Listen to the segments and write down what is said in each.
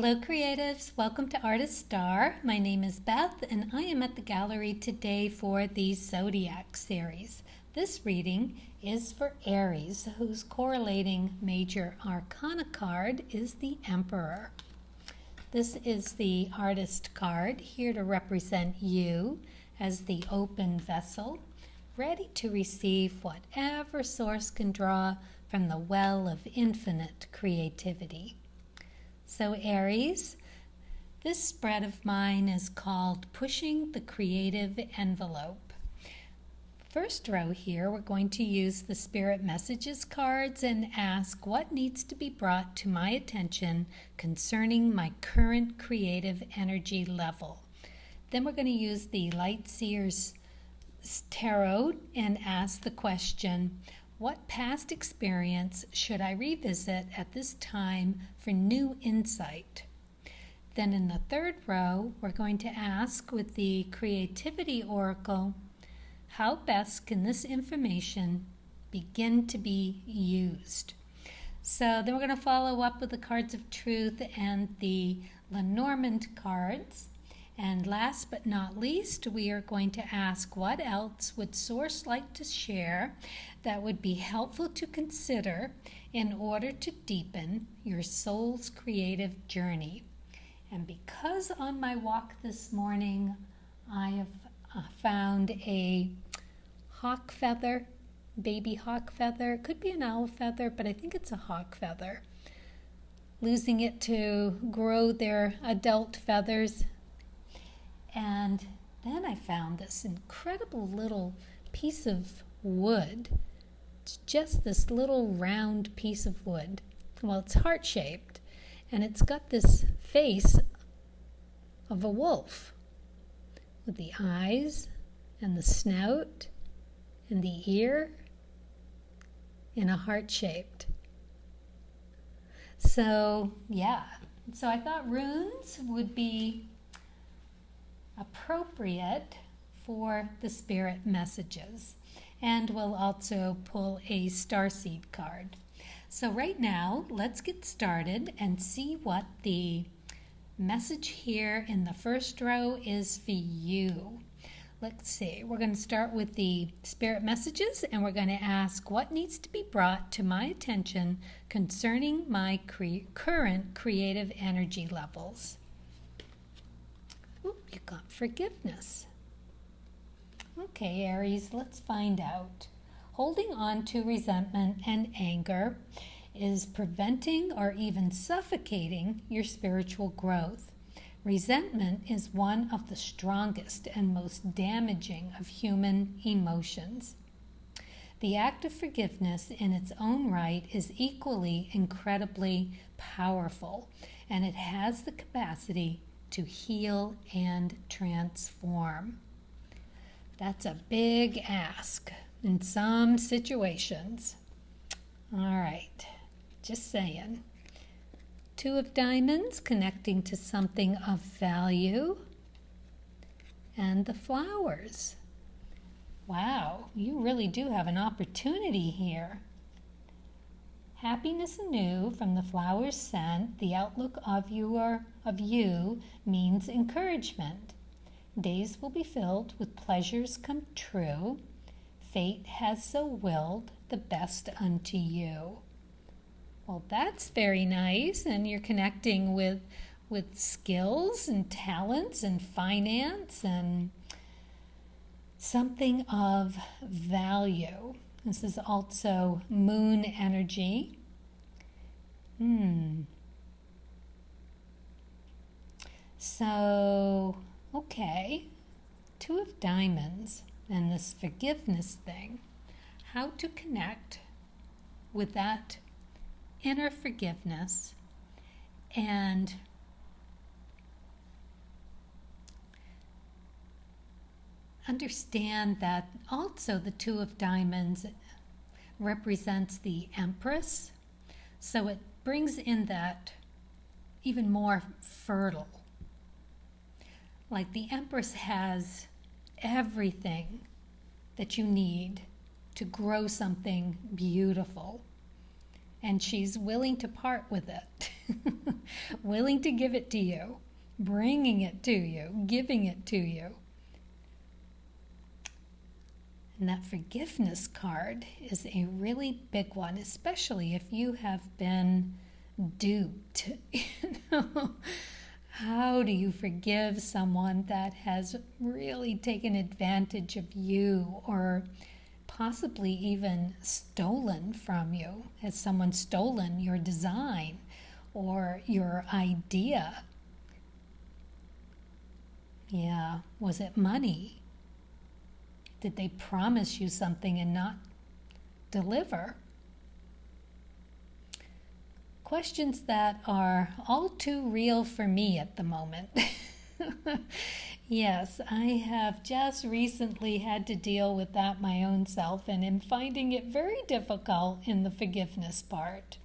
Hello creatives, welcome to Artist Star. My name is Beth and I am at the gallery today for the Zodiac series. This reading is for Aries, whose correlating major arcana card is the Emperor. This is the artist card, here to represent you as the open vessel, ready to receive whatever source can draw from the well of infinite creativity. So Aries, this spread of mine is called Pushing the Creative Envelope. First row here, we're going to use the Spirit Messages cards and ask what needs to be brought to my attention concerning my current creative energy level. Then we're going to use the Light Seer's Tarot and ask the question, what past experience should I revisit at this time for new insight? Then in the third row, we're going to ask with the Creativity Oracle, how best can this information begin to be used? So then we're going to follow up with the Cards of Truth and the Lenormand cards. And last but not least, we are going to ask what else would Source like to share that would be helpful to consider in order to deepen your soul's creative journey. And because on my walk this morning, I have found a hawk feather, baby hawk feather. It could be an owl feather, but I think it's a hawk feather. Losing it to grow their adult feathers. And then I found this incredible little piece of wood. It's just this little round piece of wood. Well, it's heart-shaped, and it's got this face of a wolf with the eyes and the snout and the ear in a heart-shaped. So, yeah. So I thought runes would be appropriate for the spirit messages, and we'll also pull a starseed card. So right now, let's get started and see what the message here in the first row is for you. Let's see, we're going to start with the spirit messages, and we're going to ask what needs to be brought to my attention concerning my current creative energy levels. You got forgiveness. Okay, Aries, let's find out. Holding on to resentment and anger is preventing or even suffocating your spiritual growth. Resentment is one of the strongest and most damaging of human emotions. The act of forgiveness in its own right is equally incredibly powerful, and it has the capacity to heal and transform. That's a big ask in some situations. All right, just saying. Two of Diamonds connecting to something of value. And the flowers. Wow, you really do have an opportunity here. Happiness anew from the flower's scent, the outlook of you means encouragement. Days will be filled with pleasures come true. Fate has so willed the best unto you. Well, that's very nice, and you're connecting with skills and talents and finance and something of value. This is also moon energy. So, okay, Two of Diamonds and this forgiveness thing. How to connect with that inner forgiveness and understand that also the Two of Diamonds represents the Empress, so it brings in that even more fertile. Like the Empress has everything that you need to grow something beautiful. and she's willing to part with it, willing to give it to you, bringing it to you, giving it to you. And that forgiveness card is a really big one, especially if you have been duped. How do you forgive someone that has really taken advantage of you, or possibly even stolen from you? Has someone stolen your design or your idea? Yeah, was it money? Did they promise you something and not deliver? Questions that are all too real for me at the moment. Yes, I have just recently had to deal with that my own self, and am finding it very difficult in the forgiveness part,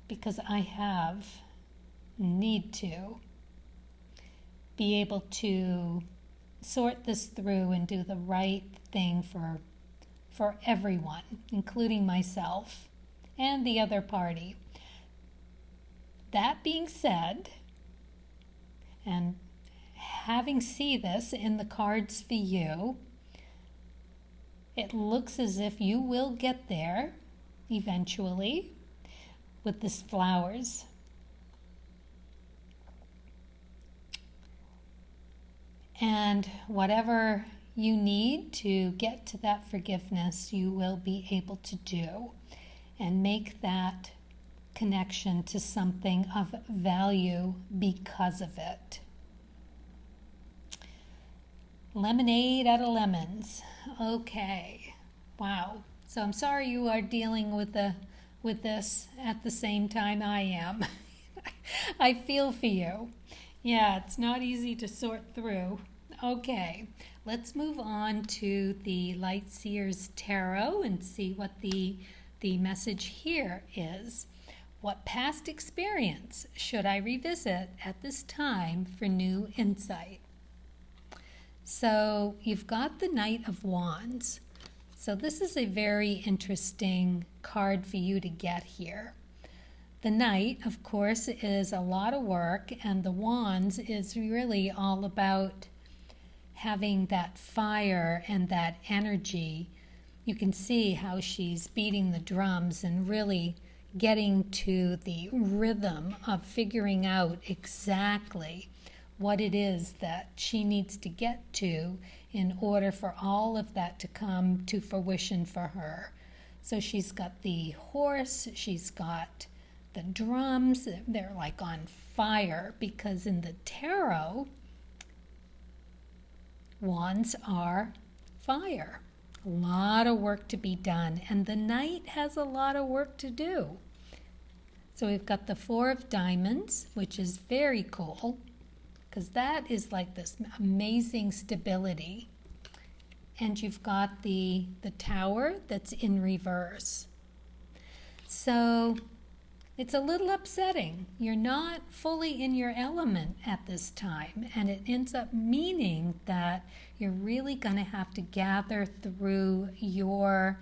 because I need to be able to sort this through and do the right thing for everyone, including myself and the other party. That being said, and having seen this in the cards for you, it looks as if you will get there eventually with this flowers. And whatever you need to get to that forgiveness, you will be able to do, and make that connection to something of value because of it. Lemonade out of lemons. Okay. Wow. So I'm sorry you are dealing with this at the same time I am. I feel for you. Yeah, it's not easy to sort through. Okay, let's move on to the Light Seers Tarot and see what the message here is. What past experience should I revisit at this time for new insight? So you've got the Knight of Wands. So this is a very interesting card for you to get here. The Knight, of course, is a lot of work, and the Wands is really all about having that fire and that energy. You can see how she's beating the drums and really getting to the rhythm of figuring out exactly what it is that she needs to get to in order for all of that to come to fruition for her. So she's got the horse, she's got the drums, they're like on fire, because in the tarot, wands are fire. A lot of work to be done, and the Knight has a lot of work to do. So we've got the Four of Diamonds, which is very cool, because that is like this amazing stability. And you've got the Tower that's in reverse. So it's a little upsetting. You're not fully in your element at this time, and it ends up meaning that you're really going to have to gather through your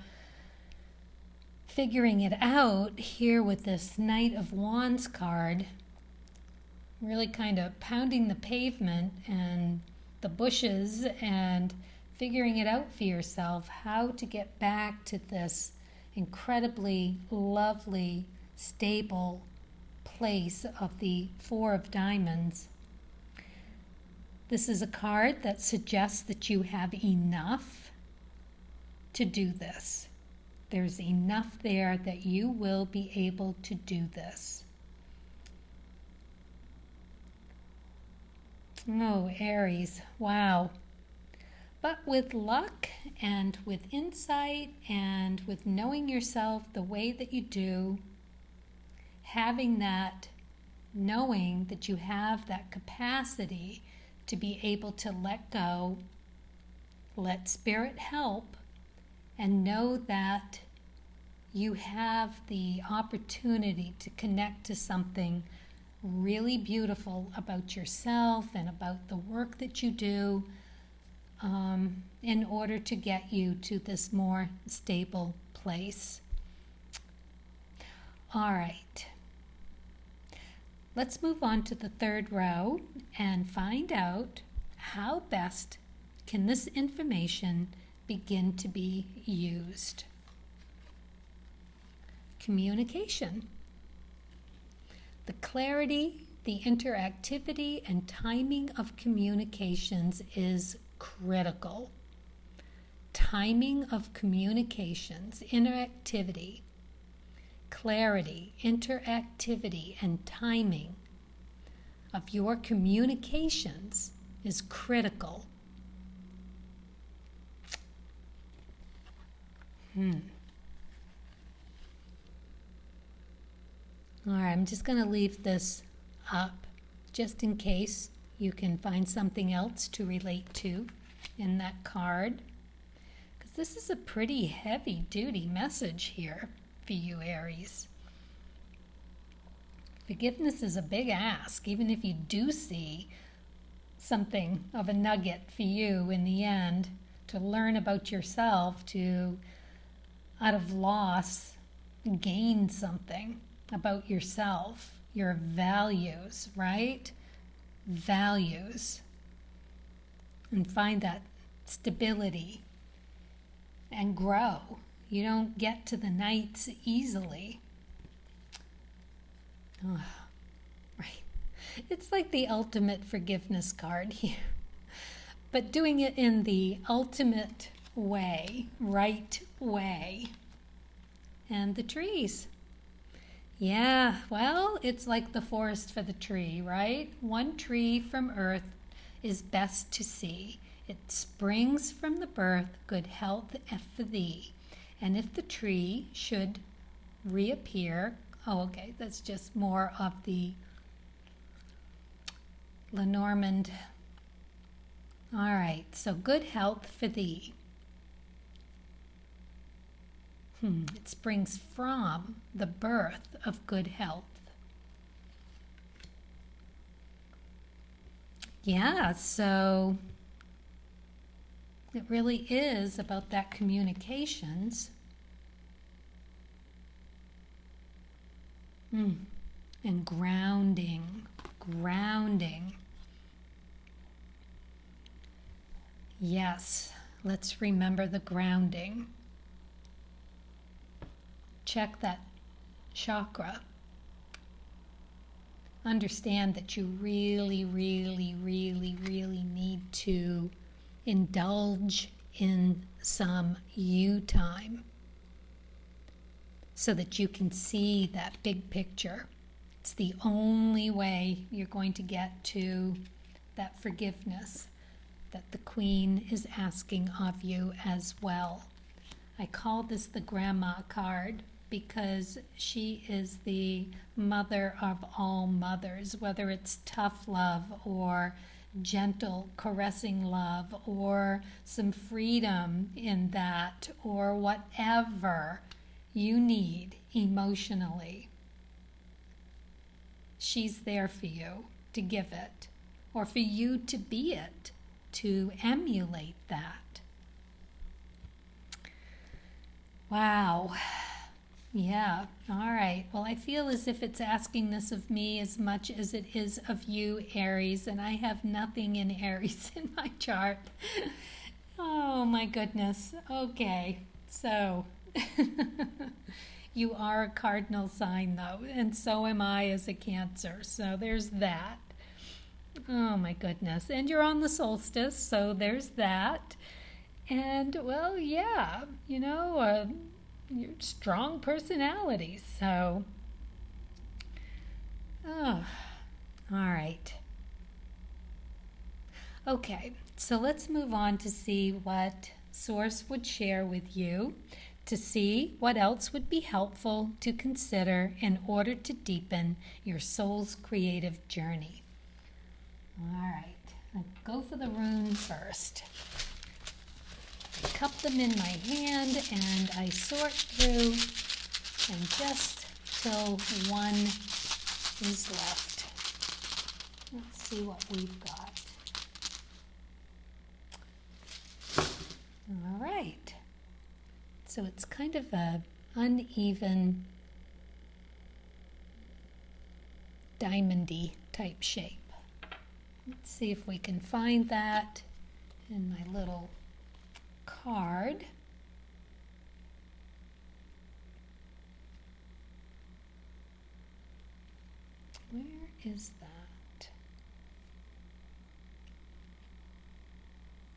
figuring it out here with this Knight of Wands card, really kind of pounding the pavement and the bushes and figuring it out for yourself, how to get back to this incredibly lovely, stable place of the Four of Diamonds. This is a card that suggests that you have enough to do this. There's enough there that you will be able to do this. Oh, Aries, wow. But with luck and with insight and with knowing yourself the way that you do, having that, knowing that you have that capacity to be able to let go, let Spirit help, and know that you have the opportunity to connect to something really beautiful about yourself and about the work that you do, in order to get you to this more stable place. All right. Let's move on to the third row and find out how best can this information begin to be used. Communication. The clarity, the interactivity, and timing of communications is critical. Timing of communications, interactivity, clarity, interactivity, and timing of your communications is critical. All right, I'm just going to leave this up just in case you can find something else to relate to in that card. Because this is a pretty heavy-duty message here for you, Aries. Forgiveness is a big ask, even if you do see something of a nugget for you in the end, to learn about yourself, to, out of loss, gain something about yourself, your values, right? Values. And find that stability and grow. You don't get to the nights easily. Oh, right. It's like the ultimate forgiveness card here. But doing it in the ultimate way, right way. And the trees. Yeah, well, it's like the forest for the tree, right? One tree from earth is best to see. It springs from the birth, good health for thee. And if the tree should reappear, okay, that's just more of the Lenormand. All right, so good health for thee. It springs from the birth of good health. Yeah, so it really is about that communications. And grounding. Yes, let's remember the grounding. Check that chakra. Understand that you really, really, really, really need to indulge in some you time so that you can see that big picture. It's the only way you're going to get to that forgiveness that the Queen is asking of you as well. I call this the Grandma card because she is the mother of all mothers, whether it's tough love or gentle, caressing love or some freedom in that or whatever you need emotionally. She's there for you to give it, or for you to be it, to emulate that. Wow. Yeah, all right. Well, I feel as if it's asking this of me as much as it is of you, Aries, and I have nothing in Aries in my chart. Oh, my goodness. Okay, so you are a cardinal sign, though, and so am I as a Cancer, so there's that. Oh, my goodness. And you're on the solstice, so there's that. And, well, yeah, you know, you're strong personality, so, oh, all right. Okay, so let's move on to see what Source would share with you, to see what else would be helpful to consider in order to deepen your soul's creative journey. All right, I'll go for the rune first. I cup them in my hand and I sort through, and just till one is left. Let's see what we've got. All right. So it's kind of a uneven diamondy type shape. Let's see if we can find that in my little card. Where is that?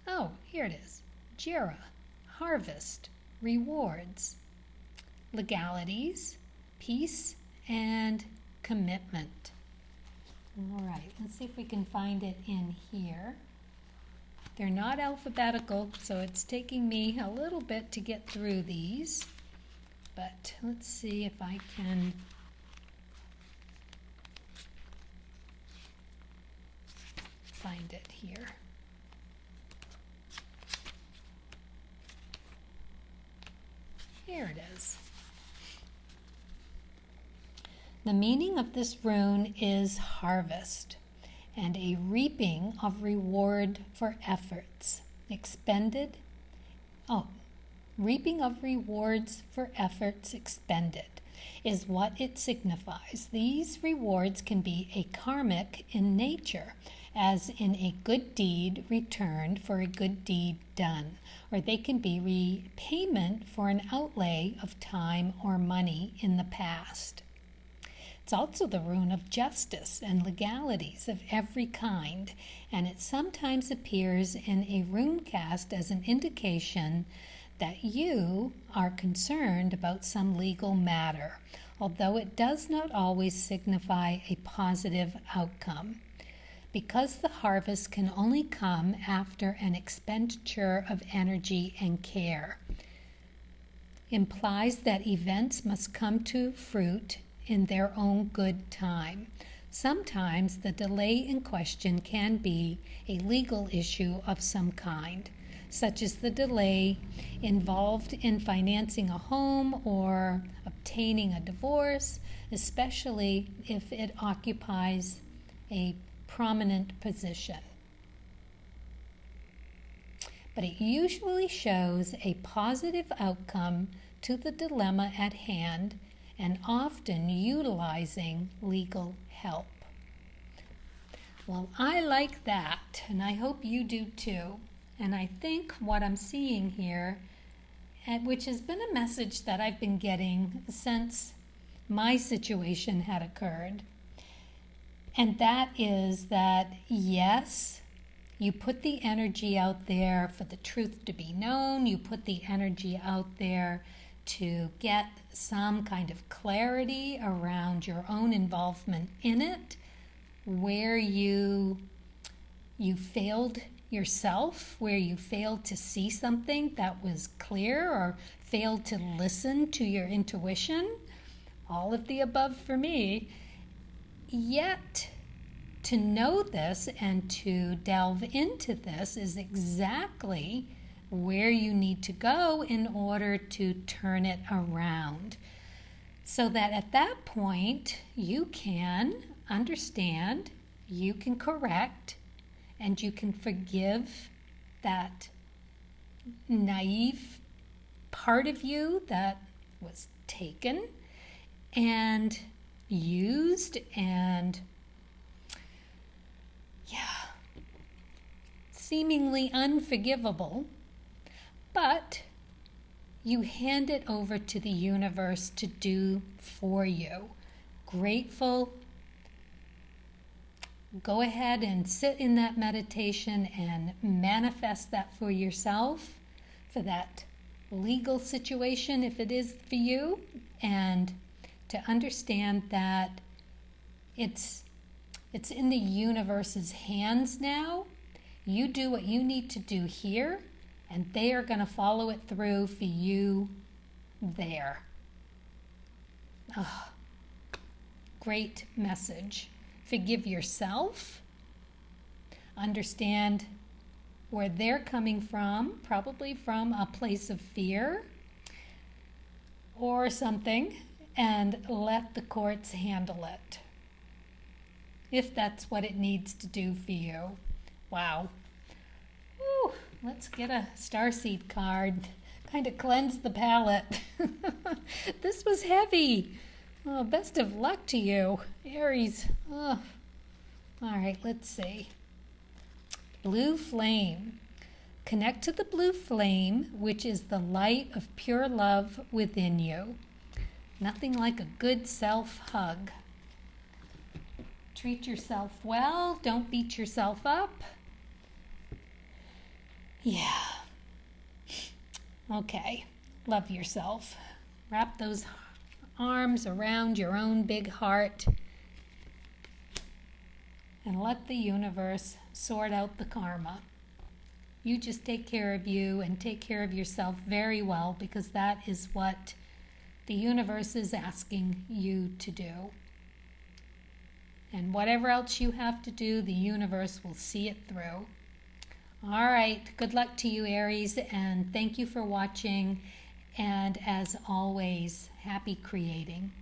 Oh, here it is. Jira, harvest, rewards, legalities, peace, and commitment. All right, let's see if we can find it in here. They're not alphabetical, so it's taking me a little bit to get through these. But let's see if I can find it here. Here it is. The meaning of this rune is harvest and a reaping of reward for efforts expended. Reaping of rewards for efforts expended is what it signifies. These rewards can be a karmic in nature, as in a good deed returned for a good deed done, or they can be repayment for an outlay of time or money in the past. It's also the rune of justice and legalities of every kind, and it sometimes appears in a rune cast as an indication that you are concerned about some legal matter, although it does not always signify a positive outcome. Because the harvest can only come after an expenditure of energy and care, implies that events must come to fruit in their own good time. Sometimes the delay in question can be a legal issue of some kind, such as the delay involved in financing a home or obtaining a divorce, especially if it occupies a prominent position. But it usually shows a positive outcome to the dilemma at hand and often utilizing legal help. Well, I like that, and I hope you do too. And I think what I'm seeing here, which has been a message that I've been getting since my situation had occurred, and that is that, yes, you put the energy out there for the truth to be known. You put the energy out there to get some kind of clarity around your own involvement in it, where you failed yourself, where you failed to see something that was clear or failed to listen to your intuition. All of the above for me. Yet, to know this and to delve into this is exactly where you need to go in order to turn it around. So that at that point, you can understand, you can correct, and you can forgive that naive part of you that was taken and used and seemingly unforgivable, but you hand it over to the universe to do for you. Grateful. Go ahead and sit in that meditation and manifest that for yourself, for that legal situation if it is for you, and to understand that it's in the universe's hands now. You do what you need to do here, and they are going to follow it through for you there. Oh, great message. Forgive yourself. Understand where they're coming from, probably from a place of fear or something, and let the courts handle it, if that's what it needs to do for you. Wow. Whew. Let's get a starseed card. Kind of cleanse the palate. This was heavy. Oh, best of luck to you, Aries. Oh. All right, let's see. Blue flame. Connect to the blue flame, which is the light of pure love within you. Nothing like a good self-hug. Treat yourself well. Don't beat yourself up. Yeah. Okay. Love yourself. Wrap those arms around your own big heart and let the universe sort out the karma. You just take care of you and take care of yourself very well, because that is what the universe is asking you to do. And whatever else you have to do, the universe will see it through. All right, good luck to you, Aries, and thank you for watching. And as always, happy creating.